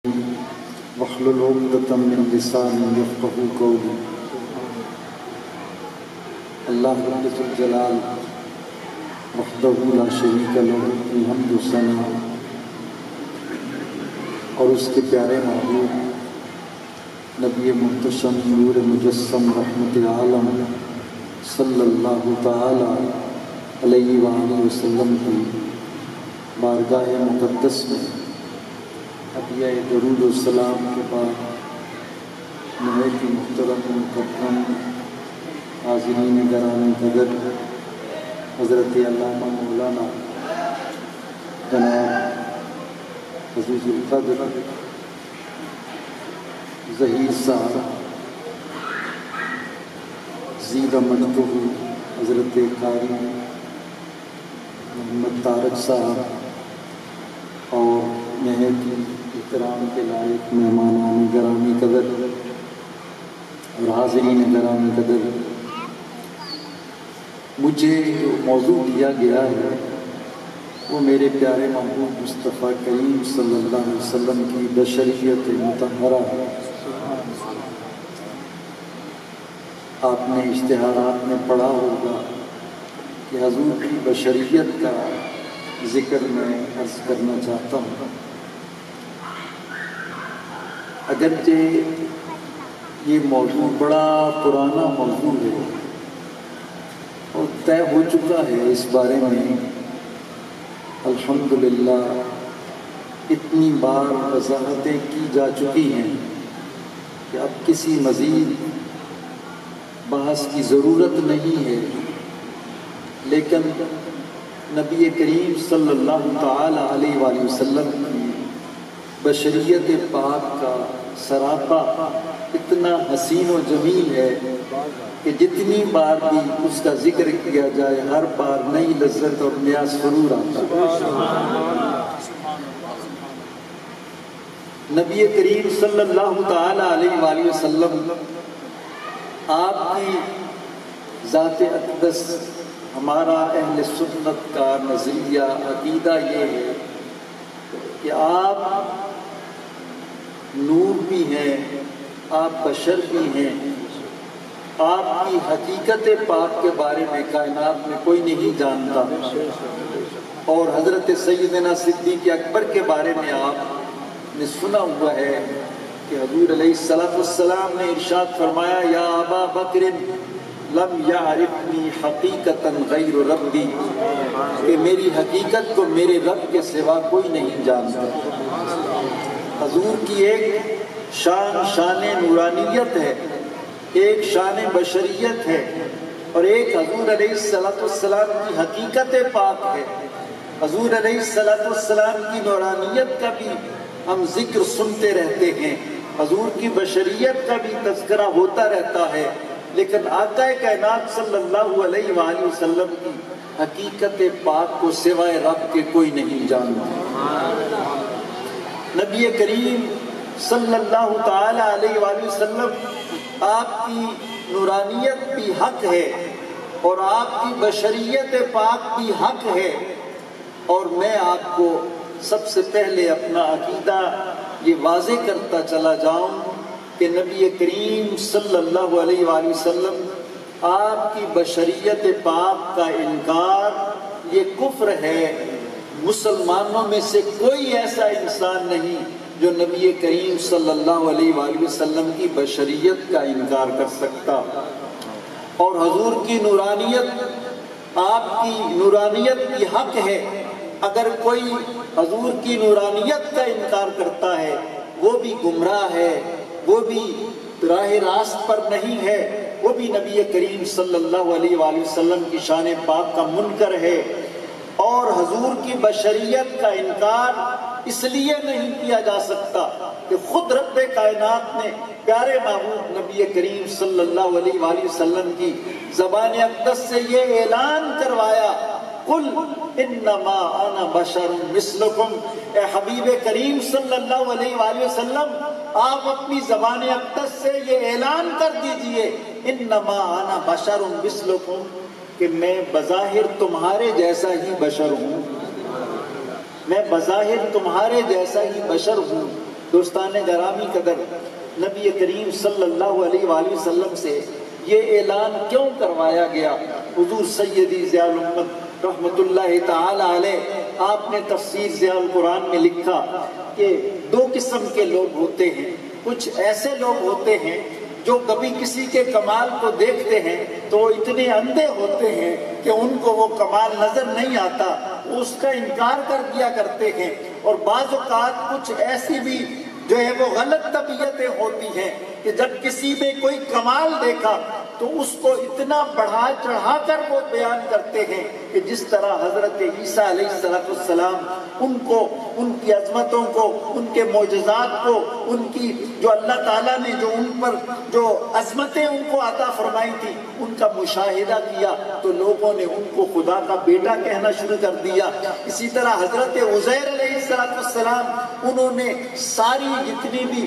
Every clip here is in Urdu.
واحلل عقدۃ من لسانی یفقہوا قولی۔ اللہ رب ذوالجلال وحدہ لا شریک لہ کی حمد و ثنا اور اس کے پیارے محبوب نبی محتشم نور مجسم رحمت عالم صلی اللہ تعالی علیہ وآلہ وسلم کی بارگاہ مقدس میں عطیہ درود و سلام کے بعد نہایت محترم مکرم حاضرین گرامی قدر حضرت علامہ مولانا جناب عزیز القدر ظہیر صاحب زیدہ مددہ حضرت قاری محمد طارق صاحب اور نہایت احترام کے لائق مہمانان گرامی قدر اور حاضرین گرامی قدر، مجھے جو موضوع دیا گیا ہے وہ میرے پیارے محبوب مصطفیٰ کریم صلی اللہ علیہ وسلم کی بشریت مطہرہ ہے۔ آپ نے اشتہارات میں پڑھا ہوگا کہ حضور کی بشریت کا ذکر میں عرض کرنا چاہتا ہوں۔ اگرچہ یہ موضوع بڑا پرانا موضوع ہے اور طے ہو چکا ہے، اس بارے میں الحمدللہ اتنی بار وضاحتیں کی جا چکی ہیں کہ اب کسی مزید بحث کی ضرورت نہیں ہے، لیکن نبی کریم صلی اللہ تعالی علیہ وآلہ وسلم کی بشریت پاک کا سراپا اتنا حسین و جمیل ہے کہ جتنی بار بھی اس کا ذکر کیا جائے ہر بار نئی لذت اور نیا سرور آتا ہے۔ نبی کریم صلی اللہ تعالی علیہ وآلہ وسلم آپ کی ذات اقدس، ہمارا اہل سنت کا نظریہ عقیدہ یہ ہے کہ آپ نور بھی ہیں، آپ بشر بھی ہیں، آپ کی حقیقت پاک کے بارے میں کائنات میں کوئی نہیں جانتا، اور حضرت سیدنا صدیق اکبر کے بارے میں آپ نے سنا ہوا ہے کہ حضور علیہ السلام نے ارشاد فرمایا، یا ابا بکر لم یعرفنی حقیقتا غیر ربی، کہ میری حقیقت کو میرے رب کے سوا کوئی نہیں جانتا۔ حضور کی ایک شان نورانیت ہے، ایک شان بشریت ہے، اور ایک حضور علیہ السلام کی حقیقت پاک ہے۔ حضور علیہ السلام کی نورانیت کا بھی ہم ذکر سنتے رہتے ہیں، حضور کی بشریت کا بھی تذکرہ ہوتا رہتا ہے، لیکن آقا کائنات صلی اللہ علیہ وآلہ وسلم کی حقیقت پاک کو سوائے رب کے کوئی نہیں جانتا۔ نبی کریم صلی اللہ تعالی علیہ وآلہ وسلم آپ کی نورانیت بھی حق ہے اور آپ کی بشریت پاک بھی حق ہے، اور میں آپ کو سب سے پہلے اپنا عقیدہ یہ واضح کرتا چلا جاؤں کہ نبی کریم صلی اللہ علیہ وآلہ وسلم آپ کی بشریت پاک کا انکار یہ کفر ہے۔ مسلمانوں میں سے کوئی ایسا انسان نہیں جو نبی کریم صلی اللہ علیہ وآلہ وسلم کی بشریت کا انکار کر سکتا، اور حضور کی نورانیت، آپ کی نورانیت کی حق ہے۔ اگر کوئی حضور کی نورانیت کا انکار کرتا ہے وہ بھی گمراہ ہے، وہ بھی راہ راست پر نہیں ہے، وہ بھی نبی کریم صلی اللہ علیہ وآلہ وسلم کی شان پاک کا منکر ہے۔ اور حضور کی بشریت کا انکار اس لیے نہیں کیا جا سکتا کہ خود رب کائنات نے پیارے محبوب نبی کریم صلی اللہ علیہ وآلہ وسلم کی زبان اقدس سے یہ اعلان کروایا، قل انما انا بشر مثلکم۔ اے حبیب کریم صلی اللہ علیہ وآلہ وسلم، آپ اپنی زبان اقدس سے یہ اعلان کر دیجئے، انما انا بشر مثلکم، کہ میں بظاہر تمہارے جیسا ہی بشر ہوں، میں بظاہر تمہارے جیسا ہی بشر ہوں، دوستان گرامی قدر، نبی کریم صلی اللہ علیہ وآلہ وسلم سے یہ اعلان کیوں کروایا گیا؟ حضور سیدی ضیاء الامت رحمت اللہ تعالی علیہ، آپ نے تفسیر ضیاء القرآن میں لکھا کہ دو قسم کے لوگ ہوتے ہیں۔ کچھ ایسے لوگ ہوتے ہیں جو کبھی کسی کے کمال کو دیکھتے ہیں تو وہ اتنے اندھے ہوتے ہیں کہ ان کو وہ کمال نظر نہیں آتا، وہ اس کا انکار کر دیا کرتے ہیں۔ اور بعض اوقات کچھ ایسی بھی جو ہے وہ غلط طبیعتیں ہوتی ہیں کہ جب کسی میں کوئی کمال دیکھا تو اس کو اتنا بڑھا چڑھا کر وہ بیان کرتے ہیں کہ جس طرح حضرت عیسیٰ علیہ السلام ان کو، ان کی عظمتوں کو، ان کے معجزات کو، ان کی جو اللہ تعالیٰ نے جو ان پر جو عظمتیں ان کو عطا فرمائی تھی ان کا مشاہدہ کیا تو لوگوں نے ان کو خدا کا بیٹا کہنا شروع کر دیا۔ اسی طرح حضرت عزیر علیہ السلام، انہوں نے ساری جتنی بھی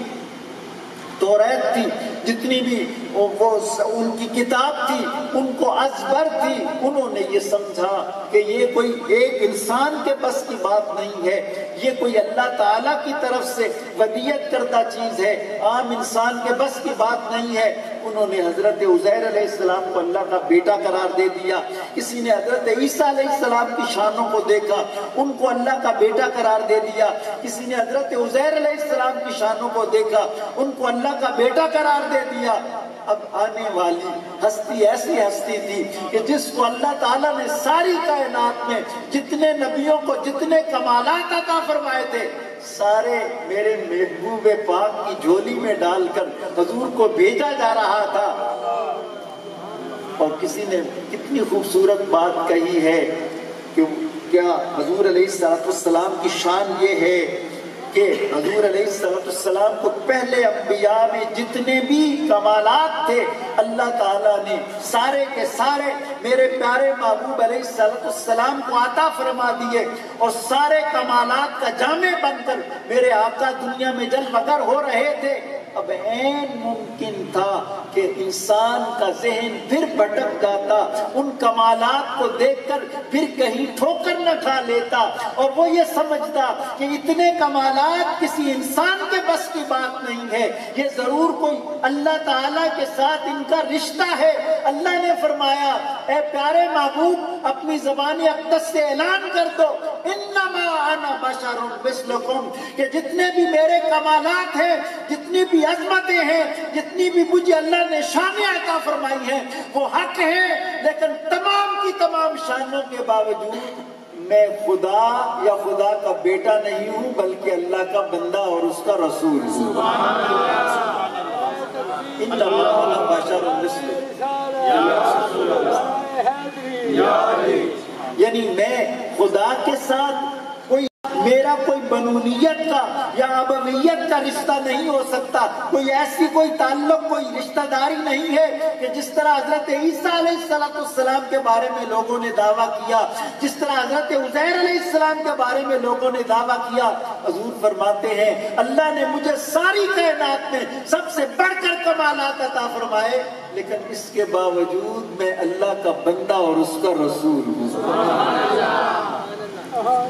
توریت تھی، جتنی بھی وہ ان کی کتاب تھی، ان کو ازبر تھی، انہوں نے یہ سمجھا کہ یہ کوئی ایک انسان کے بس کی بات نہیں ہے، یہ کوئی اللہ تعالیٰ کی طرف سے ودیت کردہ چیز ہے، عام انسان کے بس کی بات نہیں ہے۔ انہوں نے حضرت عزیر علیہ السلام کو اللہ کا بیٹا قرار دے دیا۔ کسی نے حضرت عیسیٰ علیہ السلام کی شانوں کو دیکھا، ان کو اللہ کا بیٹا قرار دے دیا۔ کسی نے حضرت عزیر علیہ السلام کی شانوں کو دیکھا، ان کو اللہ کا بیٹا قرار دے دیا۔ اب آنے والی ہستی ایسی ہستی تھی کہ جس کو اللہ تعالیٰ نے ساری کائنات میں جتنے نبیوں کو جتنے کمالات عطا فرمائے تھے سارے میرے محبوب پاک کی جھولی میں ڈال کر حضور کو بھیجا جا رہا تھا۔ اور کسی نے کتنی خوبصورت بات کہی ہے کہ کیا حضور علیہ السلام کی شان یہ ہے کہ حضور علیہ السلام کو پہلے انبیاء میں جتنے بھی کمالات تھے اللہ تعالیٰ نے سارے کے سارے میرے پیارے محبوب علیہ السلام کو عطا فرما دیے، اور سارے کمالات کا جامع بن کر میرے آقا دنیا میں جلوگر ہو رہے تھے۔ اب عین ممکن تھا کہ انسان کا ذہن پھر بھٹک جاتا، ان کمالات کو دیکھ کر پھر کہیں ٹھوکر نہ کھا لیتا، اور وہ یہ سمجھتا کہ اتنے کمالات کسی انسان کے بس کی بات نہیں ہے، یہ ضرور کوئی اللہ تعالیٰ کے ساتھ ان کا رشتہ ہے۔ اللہ نے فرمایا اے پیارے محبوب اپنی زبان اقدس سے اعلان کر دو انما انا بشر مثلکم، کہ جتنے بھی میرے کمالات ہیں، جتنی بھی عظمتیں ہیں، جتنی بھی مجھے اللہ نے شانیں عطا فرمائی ہیں وہ حق ہیں، لیکن تمام کی تمام شانوں کے باوجود میں خدا یا خدا کا بیٹا نہیں ہوں بلکہ اللہ کا بندہ اور اس کا رسول ہوں۔ انما انا بشر مثلکم، یعنی میں خدا کے ساتھ میرا کوئی بنونیت کا یا ابویت کا رشتہ نہیں ہو سکتا، کوئی ایسی کوئی تعلق کوئی رشتہ داری نہیں ہے کہ جس طرح حضرت عیسیٰ علیہ السلام کے بارے میں لوگوں نے دعویٰ کیا، جس طرح حضرت عزیر علیہ السلام کے بارے میں لوگوں نے دعویٰ کیا۔ حضور فرماتے ہیں اللہ نے مجھے ساری کائنات میں سب سے بڑھ کر کمالات عطا فرمائے، لیکن اس کے باوجود میں اللہ کا بندہ اور اس کا رسول ہوں۔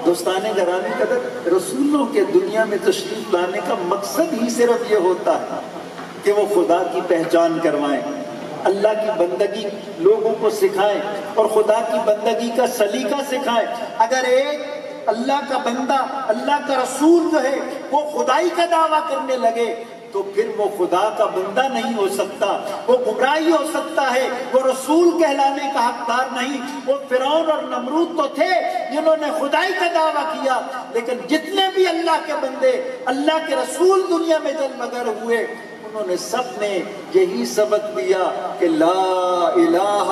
دوستان گرامی قدر، رسولوں کے دنیا میں تشریف لانے کا مقصد ہی صرف یہ ہوتا ہے کہ وہ خدا کی پہچان کروائیں، اللہ کی بندگی لوگوں کو سکھائیں اور خدا کی بندگی کا سلیقہ سکھائیں۔ اگر ایک اللہ کا بندہ، اللہ کا رسول جو ہے وہ خدائی کا دعویٰ کرنے لگے تو پھر وہ خدا کا بندہ نہیں ہو سکتا، وہ گمراہی ہو سکتا ہے، وہ رسول کہلانے کا حقدار نہیں۔ وہ فرعون اور نمرود تو تھے جنہوں نے خدائی کا دعویٰ کیا، لیکن جتنے بھی اللہ کے بندے، اللہ کے رسول دنیا میں جلوگر ہوئے انہوں نے سب نے یہی سبق دیا کہ لا الہ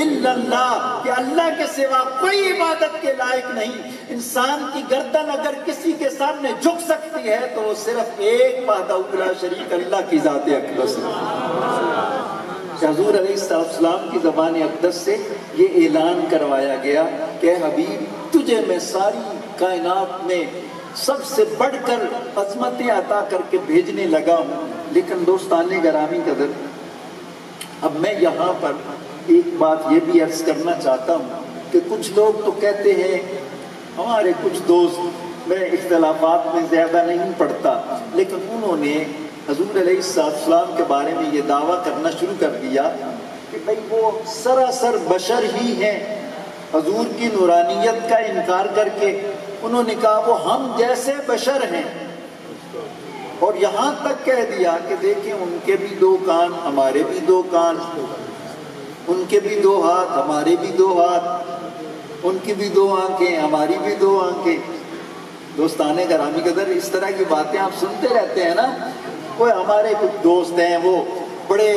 الا اللہ، کہ اللہ کے سوا کوئی عبادت کے لائق نہیں۔ انسان کی گردن اگر کسی کے سامنے جھک سکتی ہے تو وہ صرف ایک وحدہ لا شریک اللہ کی ذات اقدس ہے۔ حضور علیہ السلام کی زبان اقدس سے یہ اعلان کروایا گیا کہ حبیب تجھے میں ساری کائنات میں سب سے بڑھ کر عظمتیں عطا کر کے بھیجنے لگا ہوں۔ لیکن دوستان گرامی قدر، اب میں یہاں پر ایک بات یہ بھی عرض کرنا چاہتا ہوں کہ کچھ لوگ تو کہتے ہیں، ہمارے کچھ دوست میں اختلافات میں زیادہ نہیں پڑھتا، لیکن انہوں نے حضور علیہ السلام کے بارے میں یہ دعویٰ کرنا شروع کر دیا کہ بھئی وہ سراسر بشر ہی ہیں۔ حضور کی نورانیت کا انکار کر کے انہوں نے کہا وہ ہم جیسے بشر ہیں، اور یہاں تک کہہ دیا کہ دیکھیں ان کے بھی دو کان ہمارے بھی دو کان، ان کے بھی دو ہاتھ ہمارے بھی دو ہاتھ، ان کی بھی دو آنکھیں ہماری بھی دو آنکھیں۔ دوستان گرامی قدر، اس طرح کی باتیں آپ سنتے رہتے ہیں نا۔ کوئی ہمارے کچھ دوست ہیں وہ بڑے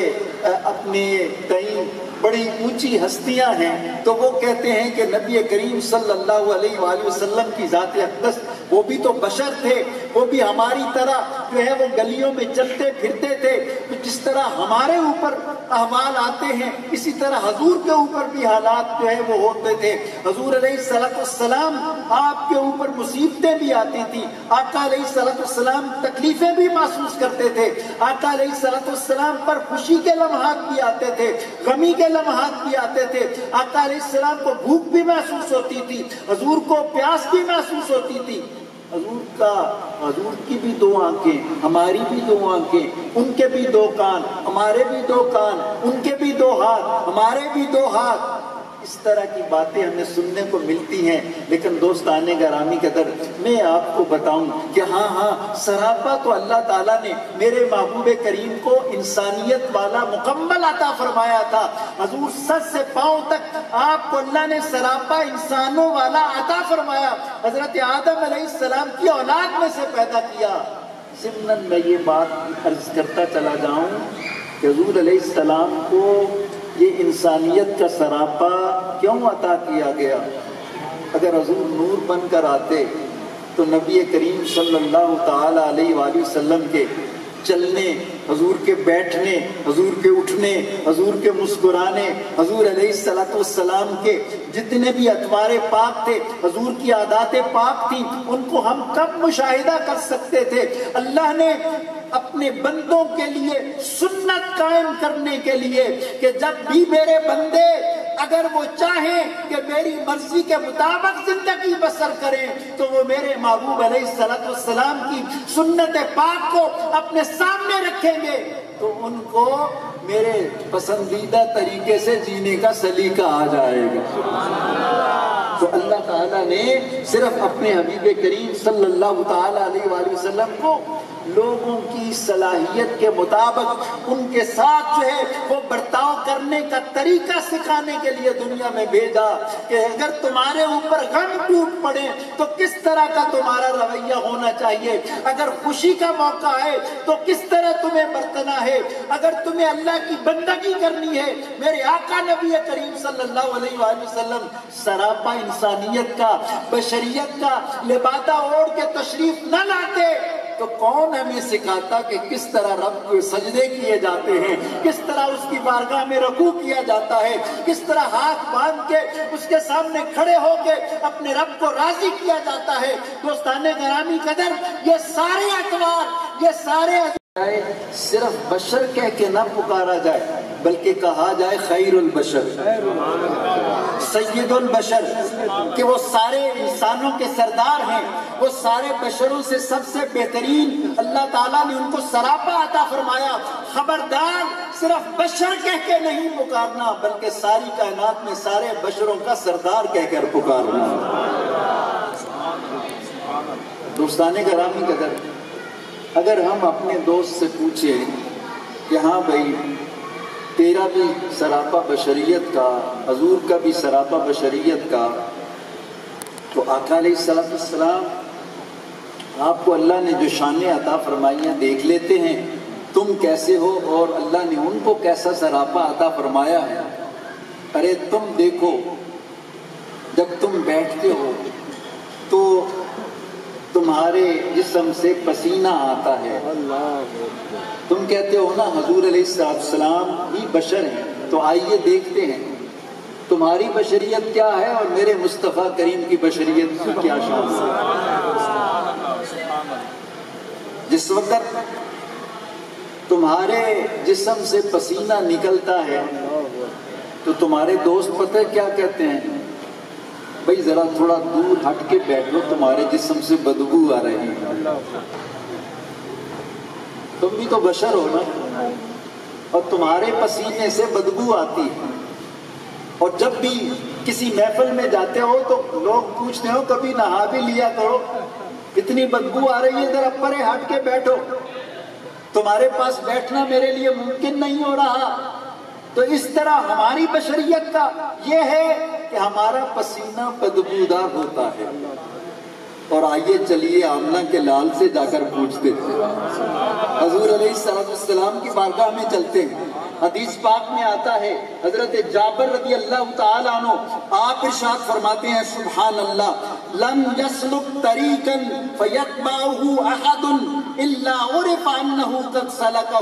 اپنے کئی بڑی اونچی ہستیاں ہیں، تو وہ کہتے ہیں کہ نبی کریم صلی اللہ علیہ وآلہ وسلم کی ذات اقدس وہ بھی تو بشر تھے، وہ بھی ہماری طرح جو ہے وہ گلیوں میں چلتے پھرتے تھے، جس طرح ہمارے اوپر احوال آتے ہیں اسی طرح حضور کے اوپر بھی حالات جو ہے وہ ہوتے تھے۔ حضور علیہ السلام آپ کے اوپر مصیبتیں بھی آتی تھی، آقا علیہ السلام تکلیفیں بھی محسوس کرتے تھے، آقا علیہ السلام پر خوشی کے لمحات بھی آتے تھے، غمی کے لمحات بھی آتے تھے، آقا علیہ السلام کو بھوک بھی محسوس ہوتی تھی، حضور کو پیاس بھی محسوس ہوتی تھی۔ حضور کی بھی دو آنکھیں ہماری بھی دو آنکھیں، ان کے بھی دو کان ہمارے بھی دو کان، ان کے بھی دو ہاتھ ہمارے بھی دو ہاتھ۔ اس طرح کی باتیں ہمیں سننے کو ملتی ہیں، لیکن دوستان گرامی قدر میں آپ کو بتاؤں کہ ہاں سراپا تو اللہ تعالیٰ نے میرے محبوب کریم کو انسانیت والا مکمل عطا فرمایا تھا۔ حضور سر سے پاؤں تک آپ کو اللہ نے سراپا انسانوں والا عطا فرمایا، حضرت آدم علیہ السلام کی اولاد میں سے پیدا کیا۔ ضمن میں یہ بات عرض کرتا چلا جاؤں کہ حضور علیہ السلام کو یہ انسانیت کا سراپا کیوں عطا کیا گیا؟ اگر حضور نور بن کر آتے تو نبی کریم صلی اللہ تعالی علیہ وآلہ وسلم کے چلنے، حضور کے بیٹھنے، حضور کے اٹھنے، حضور کے مسکرانے، حضور علیہ السلام کے جتنے بھی اطوار پاک تھے، حضور کی عادات پاک تھی، ان کو ہم کب مشاہدہ کر سکتے تھے؟ اللہ نے اپنے بندوں کے لیے سنت قائم کرنے کے لیے کہ جب بھی میرے بندے اگر وہ چاہیں کہ میری مرضی کے مطابق زندگی بسر کریں تو وہ میرے محبوب علیہ السلام کی سنت پاک کو اپنے سامنے رکھیں گے تو ان کو میرے پسندیدہ طریقے سے جینے کا سلیقہ آ جائے گا۔ تو اللہ تعالیٰ نے صرف اپنے حبیب کریم صلی اللہ تعالیٰ علیہ وآلہ وسلم کو لوگوں کی صلاحیت کے مطابق ان کے ساتھ جو ہے وہ برتاؤ کرنے کا طریقہ سکھانے کے لیے دنیا میں بھیجا کہ اگر تمہارے اوپر غم ٹوٹ پڑے تو کس طرح کا تمہارا رویہ ہونا چاہیے، اگر خوشی کا موقع ہے تو کس طرح تمہیں برتنا ہے، اگر تمہیں اللہ کی بندگی کرنی ہے۔ میرے آقا نبی کریم صلی اللہ علیہ وآلہ وسلم سراپا انسانیت کا، بشریت کا لبادہ اوڑھ کے تشریف نہ لاتے تو کون ہمیں سکھاتا کہ کس طرح رب کو سجدے کیے جاتے ہیں، کس طرح اس کی بارگاہ میں رکوع کیا جاتا ہے، کس طرح ہاتھ باندھ کے اس کے سامنے کھڑے ہو کے اپنے رب کو راضی کیا جاتا ہے۔ دوستان گرامی قدر، یہ سارے اطوار، یہ سارے صرف بشر کہہ کے نہ پکارا جائے بلکہ کہا جائے خیر البشر، سید البشر، کہ وہ سارے انسانوں کے سردار ہیں، وہ سارے بشروں سے سب سے بہترین اللہ تعالیٰ نے ان کو سراپا عطا فرمایا۔ خبردار، صرف بشر کہہ کے نہیں پکارنا بلکہ ساری کائنات میں سارے بشروں کا سردار کہہ کر پکارنا۔ دوستان گرامی قدر، اگر ہم اپنے دوست سے پوچھیں کہ ہاں بھائی تیرا بھی سراپا بشریت کا، حضور کا بھی سراپا بشریت کا، تو آقا علیہ السلام آپ کو اللہ نے جو شانیں عطا فرمائی ہیں دیکھ لیتے ہیں تم کیسے ہو اور اللہ نے ان کو کیسا سراپا عطا فرمایا ہے۔ ارے تم دیکھو، جب تم بیٹھتے ہو تو تمہارے جسم سے پسینہ آتا ہے، تم کہتے ہو نا حضور علیہ السلام بھی بشر ہیں، تو آئیے دیکھتے ہیں تمہاری بشریت کیا ہے اور میرے مصطفیٰ کریم کی بشریت کی کیا شان ہے۔ جس وقت تمہارے جسم سے پسینہ نکلتا ہے تو تمہارے دوست پتہ کیا کہتے ہیں؟ بھئی ذرا تھوڑا دور ہٹ کے بیٹھو، تمہارے جسم سے بدبو آ رہی ہے، تم بھی تو بشر ہو نا، اور تمہارے پسینے سے بدبو آتی ہے۔ اور جب بھی کسی محفل میں جاتے ہو تو لوگ پوچھتے ہو کبھی نہا بھی لیا کرو، اتنی بدبو آ رہی ہے، ذرا پرے ہٹ کے بیٹھو، تمہارے پاس بیٹھنا میرے لیے ممکن نہیں ہو رہا۔ تو اس طرح ہماری بشریت کا یہ ہے کہ ہمارا پسینہ بدبودار ہوتا ہے۔ اور آئیے چلیے آمنہ کے لال سے جا کر پوچھتے تھے، حضور علیہ السلام کی بارگاہ میں چلتے ہیں۔ حدیث پاک میں آتا ہے، حضرت جابر رضی اللہ تعالیٰ عنہ آپ ارشاد فرماتے ہیں، سبحان اللہ، لم یسلک طریقا فیتبعہ احد الا عرف انہ قد سلکہ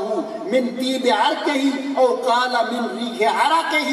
من طیب عرقہ او قال من ریح عرقہ۔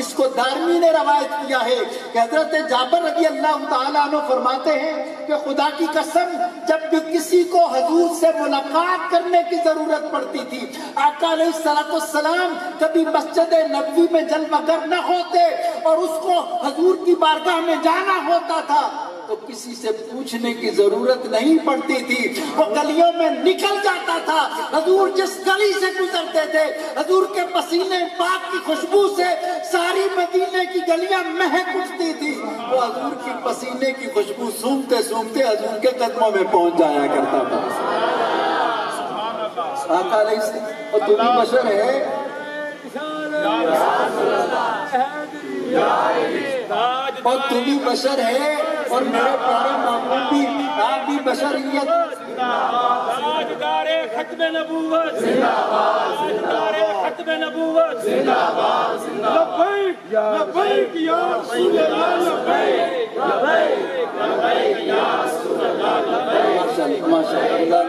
اس کو دارمی نے روایت کیا ہے کہ حضرت جابر رضی اللہ تعالیٰ عنہ فرماتے ہیں کہ خدا کی قسم جب بھی کسی کو حضور سے ملاقات کرنے کی ضرورت پڑتی تھی، آقا علیہ السلام کبھی مسجد نبوی میں جلوہ گر نہ ہوتے اور اس کو حضور کی بارگاہ میں جانا ہوتا تھا تو کسی سے پوچھنے کی ضرورت نہیں پڑتی تھی، وہ گلیوں میں نکل جاتا تھا، حضور جس گلی سے گزرتے تھے حضور کے پسینے پاک کی خوشبو سے ساری مدینے کی گلیاں مہک اٹھتی تھی، وہ حضور کی پسینے کی خوشبو سونگتے سونگتے حضور کے قدموں میں پہنچ جایا کرتا تھا۔ آقا علیہ السلام، اور تو بھی بشر ہے، اور تو بھی بشر ہے، اور میرے پیارے محبوب بھی، آپ بھی بشریت۔ تاجدار ختم نبوت، تاجدار ختم نبوت، لبیک لبیک یا رسول اللہ، لبیک لبیک لبیک یا رسول اللہ۔ ماشاءاللہ۔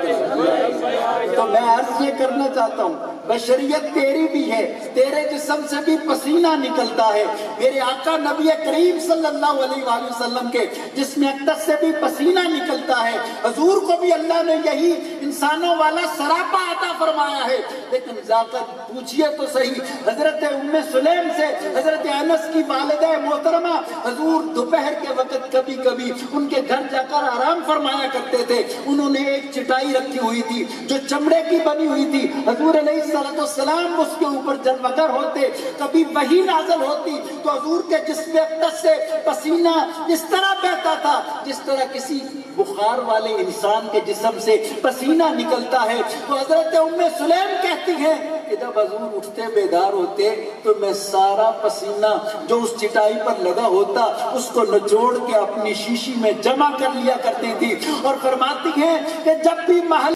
تو میں عرض یہ کرنا چاہتا ہوں، بشریت تیری بھی ہے، تیرے جسم سے بھی پسینہ نکلتا ہے، میرے آقا نبی کریم صلی اللہ علیہ وآلہ وسلم کے جسم اقدس سے بھی پسینہ نکلتا ہے، حضور کو بھی اللہ نے یہی انسانوں والا سراپا عطا فرمایا ہے۔ لیکن ذاکر پوچھئے تو صحیح، حضرت ام سلیم سے حضرت انس کی والدہ محترمہ حضور دوپہر کے وقت کبھی کبھی ان کے گھر جا کر آرام فرمایا کرتے تھے، انہوں نے ایک چٹائی رکھی ہوئی تھی جو چمڑے کی بنی ہوئی تھی، حضور علیہ السلام اس کے اوپر جلوہ گر ہوتے، کبھی وحی نازل ہوتی تو حضور کے جسم اقدس سے پسینہ اس طرح بہتا تھا جس طرح کسی بخار والے انسان کے جسم سے پسینہ نکلتا ہے۔ تو حضرت ام سلیم کہتی ہیں کہ جب حضور اٹھتے بیدار ہوتے تو میں سارا پسینہ جو اس چٹائی پر لگا ہوتا اس کو نچوڑ کے اپنی شیشی میں جمع کر لیا کرتی تھی، اور فرماتی ہیں کہ جب بھی محل